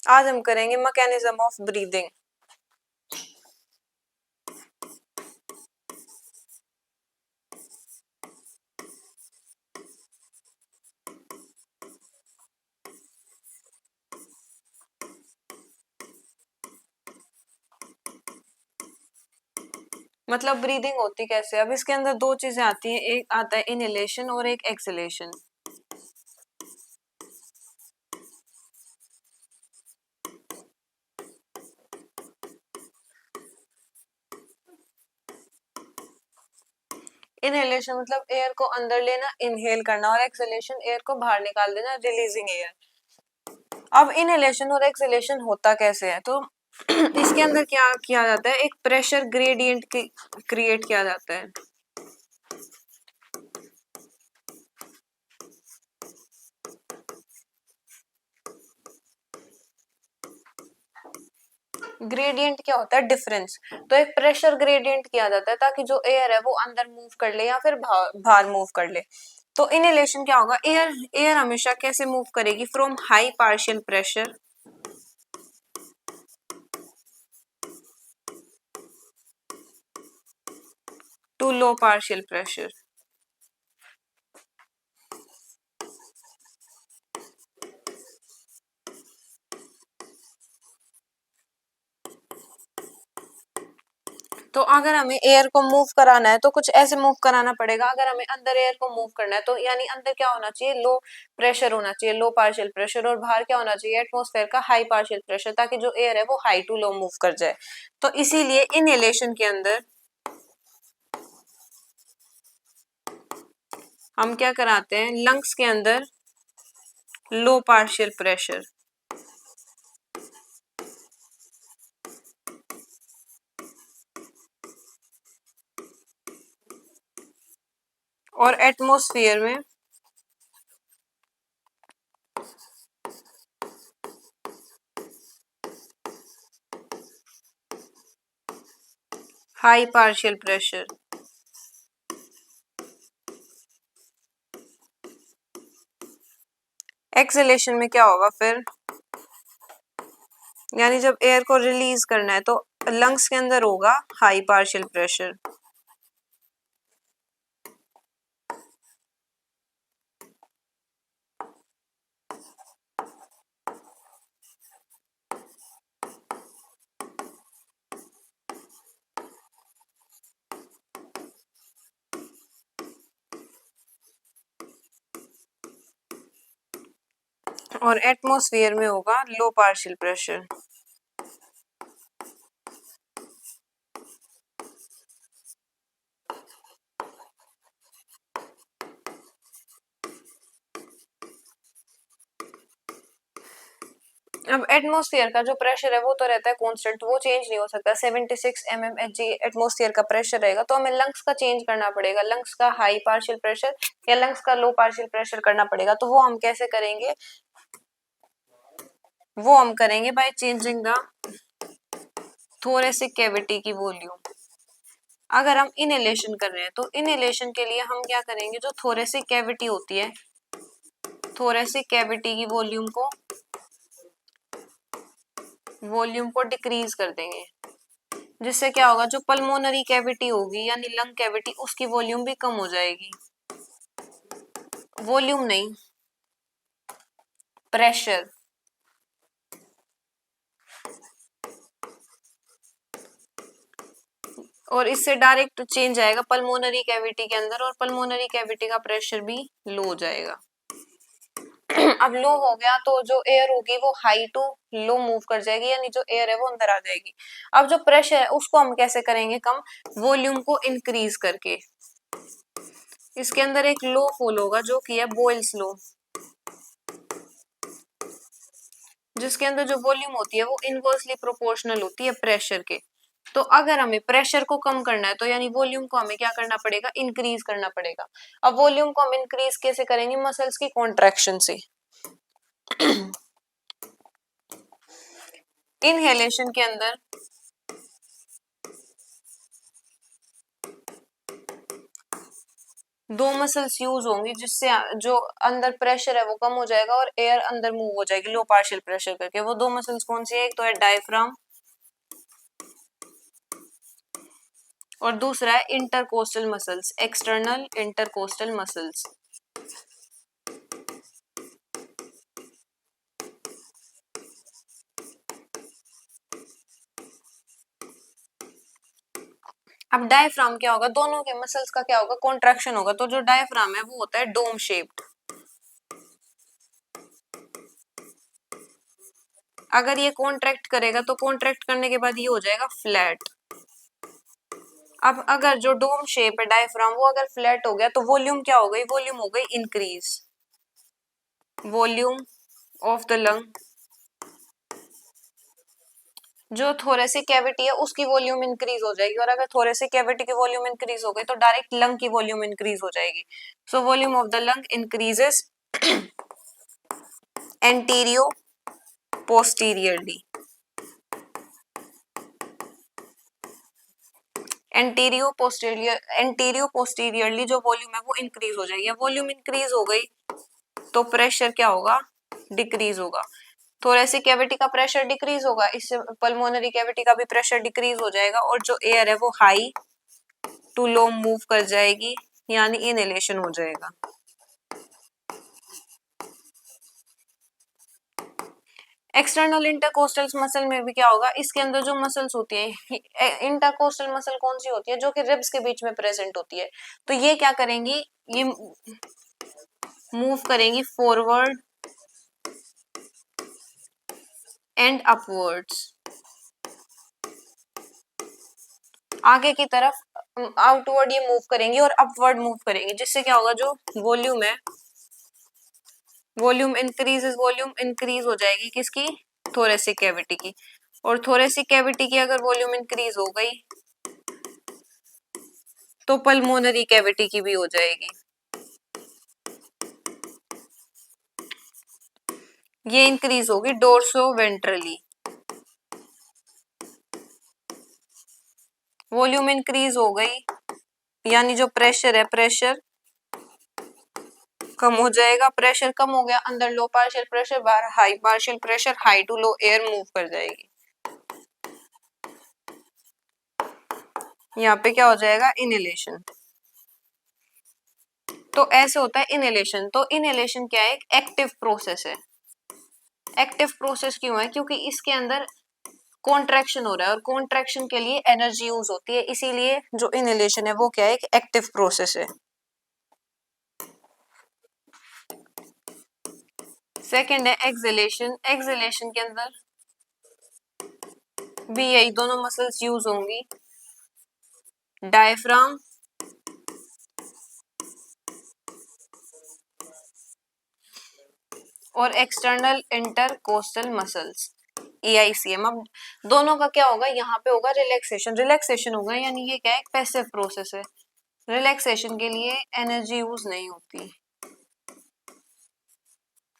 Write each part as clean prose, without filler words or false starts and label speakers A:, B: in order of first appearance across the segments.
A: आज हम करेंगे मैकेनिज्म ऑफ ब्रीदिंग। मतलब ब्रीदिंग होती कैसे है? अब इसके अंदर दो चीजें आती हैं, एक आता है इनहेलेशन और एक एक्सहेलेशन। इनहेलेशन मतलब एयर को अंदर लेना, इनहेल करना, और एक्सहेलेशन एयर को बाहर निकाल देना, रिलीजिंग एयर। अब इनहेलेशन और एक्सहेलेशन होता कैसे है? तो इसके अंदर क्या किया जाता है, एक प्रेशर ग्रेडियंट क्रिएट किया जाता है। ग्रेडियंट क्या होता है? डिफरेंस। तो एक प्रेशर ग्रेडियंट किया जाता है ताकि जो एयर है वो अंदर मूव कर ले या फिर बाहर मूव कर ले। तो इनहेलेशन क्या होगा, एयर एयर हमेशा कैसे मूव करेगी, from high partial pressure to low partial pressure. तो अगर हमें एयर को मूव कराना है तो कुछ ऐसे मूव कराना पड़ेगा। अगर हमें अंदर एयर को मूव करना है तो यानी अंदर क्या होना चाहिए, लो प्रेशर होना चाहिए, लो पार्शियल प्रेशर, और बाहर क्या होना चाहिए, एटमॉस्फेयर का हाई पार्शियल प्रेशर, ताकि जो एयर है वो हाई टू लो मूव कर जाए। तो इसीलिए इनहेलेशन के अंदर हम क्या कराते हैं, लंग्स के अंदर लो पार्शियल प्रेशर और एटमॉस्फेयर में हाई पार्शियल प्रेशर। एक्सहेलेशन में क्या होगा फिर, यानी जब एयर को रिलीज करना है तो लंग्स के अंदर होगा हाई पार्शियल प्रेशर, और एटमॉस्फेयर में होगा लो पार्शियल प्रेशर। अब एटमॉस्फेयर का जो प्रेशर है वो तो रहता है कांस्टेंट, वो चेंज नहीं हो सकता। 76 mmHg एटमॉस्फेयर का प्रेशर रहेगा। तो हमें लंग्स का चेंज करना पड़ेगा, लंग्स का हाई पार्शियल प्रेशर या लंग्स का लो पार्शियल प्रेशर करना पड़ेगा। तो वो हम कैसे करेंगे, वो हम करेंगे by changing the thoracic cavity की वॉल्यूम। अगर हम इनहेलेशन कर रहे हैं तो इनहेलेशन के लिए हम क्या करेंगे, जो थोरेसिक कैविटी होती है, थोरेसिक कैविटी की वॉल्यूम को डिक्रीज कर देंगे। जिससे क्या होगा, जो पल्मोनरी कैविटी होगी यानी लंग कैविटी, उसकी वॉल्यूम भी कम हो जाएगी। वॉल्यूम नहीं, प्रेशर। और इससे डायरेक्ट चेंज आएगा पल्मोनरी कैविटी के अंदर, और पल्मोनरी कैविटी का प्रेशर भी लो हो जाएगा। अब लो हो गया तो जो एयर होगी वो हाई टू लो मूव कर जाएगी, यानी जो एयर है वो अंदर आ जाएगी। अब जो प्रेशर है उसको हम कैसे करेंगे कम, वॉल्यूम को इंक्रीज करके। इसके अंदर एक लो फॉलो होगा जो कि है बॉयल्स लॉ, जिसके अंदर जो वॉल्यूम होती है वो इनवर्सली प्रोपोर्शनल होती है प्रेशर के। तो अगर हमें प्रेशर को कम करना है तो यानी वॉल्यूम को हमें क्या करना पड़ेगा, इंक्रीज करना पड़ेगा। अब वॉल्यूम को हम इंक्रीज कैसे करेंगे, मसल्स की कॉन्ट्रैक्शन से। इनहेलेशन के अंदर दो मसल्स यूज होंगी जिससे जो अंदर प्रेशर है वो कम हो जाएगा और एयर अंदर मूव हो जाएगी लो पार्शियल प्रेशर करके। वो दो मसल्स कौन सी है? एक तो है डायफ्राम और दूसरा है intercostal muscles, external intercostal muscles. अब डायफ्राम क्या होगा? दोनों के मसल्स का क्या होगा? कॉन्ट्रैक्शन होगा। तो जो डायफ्राम है वो होता है डोम शेप्ड। अगर ये कॉन्ट्रैक्ट करेगा तो कॉन्ट्रैक्ट करने के बाद ये हो जाएगा फ्लैट। अब अगर जो डोम शेप है डायफ्राम वो अगर फ्लैट हो गया तो वॉल्यूम क्या हो गई? वॉल्यूम हो गई increase. Volume of the lung, जो थोरेसिक कैविटी है उसकी वॉल्यूम इंक्रीज हो जाएगी। और अगर थोरेसिक कैविटी की वॉल्यूम इंक्रीज हो गई तो डायरेक्ट लंग की वॉल्यूम इंक्रीज हो जाएगी। So volume of the lung increases anteroposteriorly. Anteroposteriorly जो वॉल्यूम है वो इंक्रीज हो जाएगी। वॉल्यूम इंक्रीज हो गई तो प्रेशर क्या होगा? डिक्रीज होगा। थोरेसिक कैविटी का प्रेशर डिक्रीज होगा, इससे पल्मोनरी कैविटी का भी प्रेशर डिक्रीज हो जाएगा और जो एयर है वो हाई टू लो मूव कर जाएगी, यानी इनहेलेशन हो जाएगा। एक्सटर्नल इंटरकोस्टल मसल में भी क्या होगा? इसके अंदर जो मसल्स होती है, इंटरकोस्टल मसल कौन सी होती है? जो कि रिब्स के बीच में प्रेजेंट होती है। तो ये क्या करेंगी? ये मूव करेंगी फॉरवर्ड एंड अपवर्ड्स, आगे की तरफ आउटवर्ड ये मूव करेंगी और अपवर्ड मूव करेंगी, जिससे क्या होगा? जो वॉल्यूम है, वॉल्यूम इंक्रीज हो जाएगी किसकी? थोरेसिक कैविटी की। और थोरेसिक कैविटी की अगर वॉल्यूम इंक्रीज हो गई तो पल्मोनरी कैविटी की भी हो जाएगी। ये इंक्रीज होगी डोर्सो वेंट्रली। वॉल्यूम इंक्रीज हो गई यानी जो प्रेशर है, प्रेशर कम हो जाएगा। प्रेशर कम हो गया, अंदर लो पार्शियल प्रेशर, बाहर high partial pressure, high to low air move कर जाएगी। यहाँ पे क्या हो जाएगा? इनहेलेशन। तो ऐसे होता है इनहेलेशन। तो इनहेलेशन क्या है? एक एक्टिव प्रोसेस है। एक्टिव प्रोसेस क्यों है? क्योंकि इसके अंदर कॉन्ट्रैक्शन हो रहा है और कॉन्ट्रैक्शन के लिए एनर्जी यूज होती है, इसीलिए जो इनहेलेशन है वो क्या है? एक एक्टिव प्रोसेस है। सेकंड है एक्सहेलेशन। एक्सहेलेशन के अंदर भी यही दोनों मसल्स यूज होंगी, डायफ्राम और एक्सटर्नल इंटरकोस्टल मसल्स, EICM। अब दोनों का क्या होगा? यहाँ पे होगा रिलैक्सेशन। रिलैक्सेशन होगा यानी ये क्या है? एक पैसिव प्रोसेस है। रिलैक्सेशन के लिए एनर्जी यूज नहीं होती।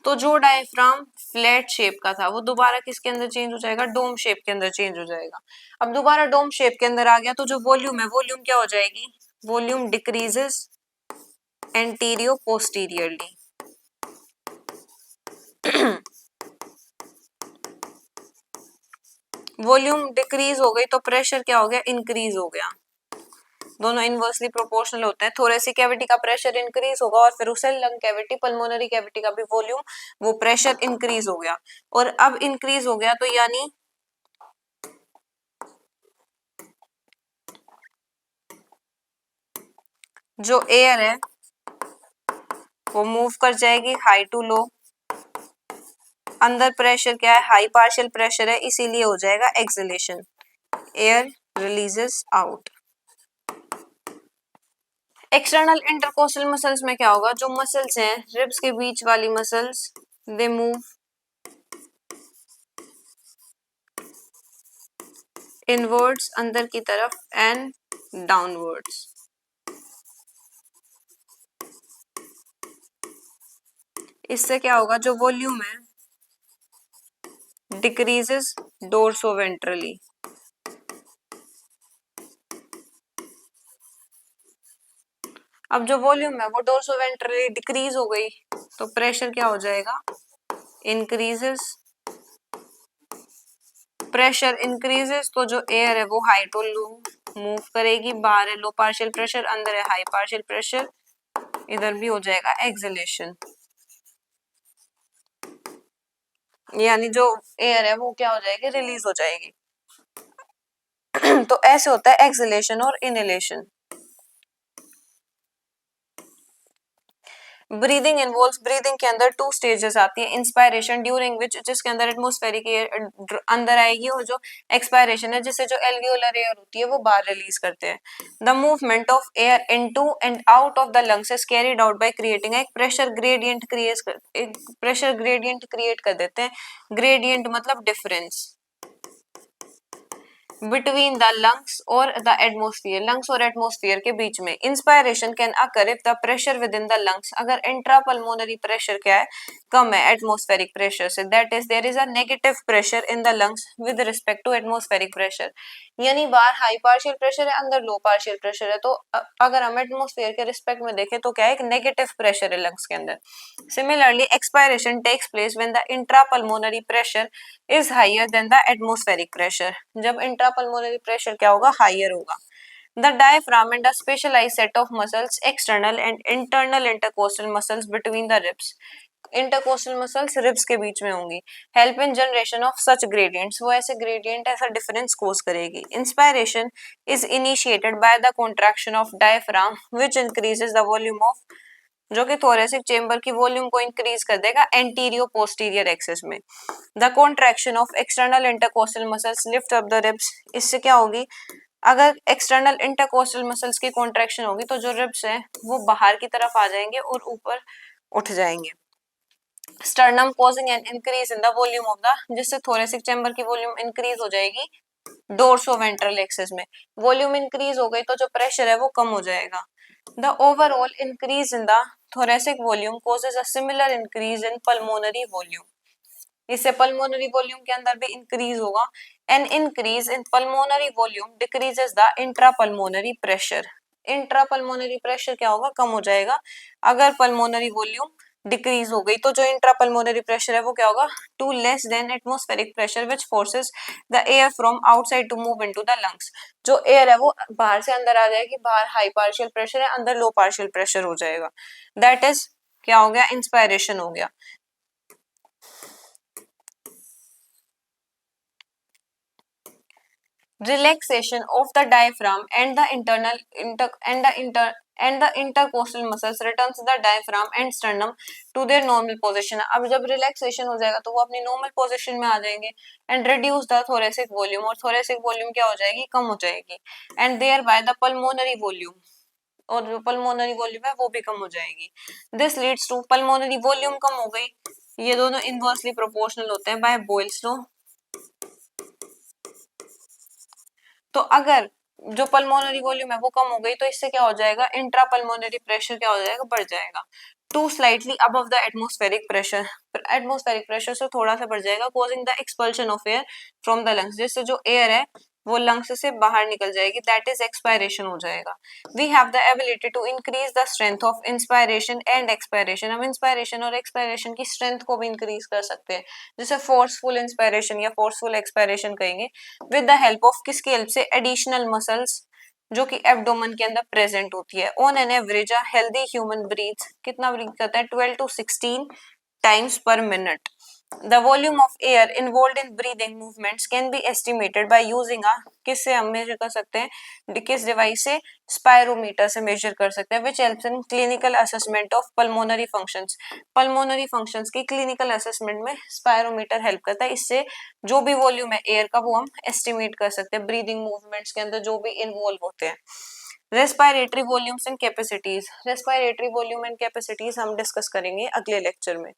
A: तो जो डायफ्राम फ्लैट शेप का था वो दोबारा किसके अंदर चेंज हो जाएगा? डोम शेप के अंदर चेंज हो जाएगा। अब दोबारा डोम शेप के अंदर आ गया तो जो वॉल्यूम है, वॉल्यूम क्या हो जाएगी? Volume decreases anteroposteriorly. Volume decrease हो गई तो प्रेशर क्या हो गया? इंक्रीज हो गया। दोनों इनवर्सली प्रोपोर्शनल होते हैं। थोरेसिक कैविटी का प्रेशर इंक्रीज होगा और फिर उसे लंग कैविटी, पल्मोनरी कैविटी का भी वॉल्यूम, वो प्रेशर इंक्रीज हो गया। और अब इंक्रीज हो गया तो यानी जो एयर है वो मूव कर जाएगी हाई टू लो। अंदर प्रेशर क्या है? हाई पार्शियल प्रेशर है, इसीलिए हो जाएगा exhalation. Air releases out. External intercostal muscles में क्या होगा? जो मसल्स हैं रिब्स के बीच वाली मसल्स, दे मूव इनवर्ड्स अंदर की तरफ एंड डाउनवर्ड्स। इससे क्या होगा? जो वॉल्यूम है डिक्रीजेस डोर्सोवेंट्रली। अब जो वॉल्यूम है वो डोर्सोवेंट्रली डिक्रीज हो गई तो प्रेशर क्या हो जाएगा, इंक्रीजेस। प्रेशर इंक्रीजेस तो जो एयर है वो हाई टू लो मूव करेगी, बाहर है लो पार्शियल प्रेशर, अंदर है हाई पार्शियल प्रेशर, इधर भी हो जाएगा एक्सेलेशन, यानी जो एयर है वो क्या हो जाएगी, रिलीज हो जाएगी। तो ऐसे होता है एक्सेलेशन और इनहेलेशन। ब्रीदिंग इन्वॉल्व्स, ब्रीदिंग के अंदर टू स्टेजेस आती है, इंस्पायरेशन ड्यूरिंग विच, जिसके अंदर एटमॉस्फेरिक एयर अंदर आएगी, और जो एक्सपायरेशन है जिससे जो एल्वियोलर एयर होती है वो बाहर रिलीज करते हैं। The movement of air into and out of the lungs is carried out by creating एक प्रेशर ग्रेडियंट, एक प्रेशर ग्रेडियंट क्रिएट कर देते हैं। ग्रेडियंट मतलब डिफरेंस बिटवीन द लंग्स और द एटमोस्फियर, लंग्स और एटमोस्फियर के बीच में। Inspiration can occur if the pressure within the lungs, अगर इंट्रापल्मोनरी प्रेशर क्या है, कम है एटमोस्फेरिक प्रेशर से, that is there is a negative pressure in the lungs with respect to atmospheric pressure, यानी बाहर हाई पार्शियल प्रेशर है, अंदर लो पार्शियल प्रेशर है, तो अगर हम एटमोस्फेयर के रिस्पेक्ट में देखें तो क्या है, एक नेगेटिव प्रेशर है लंग्स के अंदर। Similarly expiration takes place when the intrapulmonary pressure is higher than the atmospheric pressure, जब इंट्रापल्मोनरी प्रेशर क्या होगा, हायर होगा। The diaphragm and a specialized set of muscles, external and internal intercostal muscles between the ribs. Intercostal muscles ribs के बीच में होंगी। Help in generation of such gradients, वो ऐसे ग्रेडियंट ऐसा डिफरेंस कोज करेगी। Inspiration is initiated by the contraction of diaphragm which increases the volume of, जो कि थोरेसिक चेंबर की वॉल्यूम को इंक्रीज कर देगा एंटीरियो पोस्टीरियर एक्सिस में। The contraction of external intercostal muscles lift up the ribs, इससे क्या होगी, अगर एक्सटर्नल इंटरकोस्टल मसल्स की कॉन्ट्रैक्शन होगी तो जो रिब्स हैं वो बाहर की तरफ आ जाएंगे और ऊपर उठ जाएंगे। Sternum causing an increase in the volume of the, जिससे थोरेसिक चैम्बर की वॉल्यूम इंक्रीज हो जाएगी डोर्सोवेंट्रल एक्सिस में। वॉल्यूम इंक्रीज हो गई तो जो प्रेशर है वो कम हो जाएगा। The overall increase in the thoracic volume causes a similar increase in pulmonary volume, इससे पल्मोनरी वॉल्यूम के अंदर भी इंक्रीज होगा। An increase in pulmonary volume decreases the intrapulmonary pressure, intrapulmonary pressure क्या होगा, कम हो जाएगा। अगर पल्मोनरी वॉल्यूम डिक्रीज हो गई तो जो इंट्रापल्मोनरी प्रेशर है वो क्या होगा, to less than atmospheric pressure which forces the air from outside to move into the lungs, जो एयर है वो बाहर से अंदर आ जाएगी, बाहर हाई पार्शियल प्रेशर है, अंदर लो पार्शियल प्रेशर हो जाएगा। दैट इज क्या हो गया, इंस्पायरेशन हो गया। Relaxation of the diaphragm and the intercostal muscles returns the diaphragm and sternum to their normal position। अब जब रिलैक्सेशन हो जाएगा तो वो अपनी नॉर्मल पोजीशन में आ जाएंगे and reduce the thoracic volume, और थोरेसिक वॉल्यूम क्या हो जाएगी, कम हो जाएगी, and thereby the pulmonary volume, और जो पल्मोनरी वॉल्यूम है वो भी कम हो जाएगी। This leads to, pulmonary volume कम हो गई, ये दोनों इनवर्सली प्रोपोर्शनल होते हैं बाय बोयल्स लॉ। तो अगर जो पल्मोनरी वॉल्यूम है वो कम हो गई तो इससे क्या हो जाएगा, इंट्रा पल्मोनरी प्रेशर क्या हो जाएगा, बढ़ जाएगा to slightly above the atmospheric pressure, atmospheric pressure से थोड़ा सा बढ़ जाएगा, causing the expulsion of air from the lungs, जिससे जो एयर है वो लंग्स से बाहर निकल जाएगी, दैट इज एक्सपायरेशन हो जाएगा। We have the ability to increase the strength of inspiration and expiration, हम इंस्पायरेशन और एक्सपायरेशन की स्ट्रेंथ को भी इंक्रीज कर सकते हैं, जैसे फोर्सफुल इंस्पायरेशन या फोर्सफुल एक्सपायरेशन कहेंगे, विद द हेल्प ऑफ, किसकी हेल्प से, एडिशनल मसल्स जो कि एब्डोमेन के अंदर प्रेजेंट होती है। On an average a healthy human breath, कितना ब्रीथ करता है, 12 to 16 times per minute. The volume of air involved in breathing movements can be estimated by using a, किससे हम मेजर कर सकते हैं, किस डिवाइस से, स्पायरोमीटर से मेजर कर सकते हैं, which helps in clinical assessment of pulmonary functions, pulmonary functions की क्लिनिकल असेसमेंट में स्पायरोमीटर हेल्प करता है, इससे जो भी वॉल्यूम है एयर का वो हम एस्टिमेट कर सकते हैं ब्रीदिंग मूवमेंट्स के अंदर जो भी इन्वॉल्व होते हैं। Respiratory volumes and capacities, respiratory volume and capacities हम डिस्कस करेंगे अगले लेक्चर में।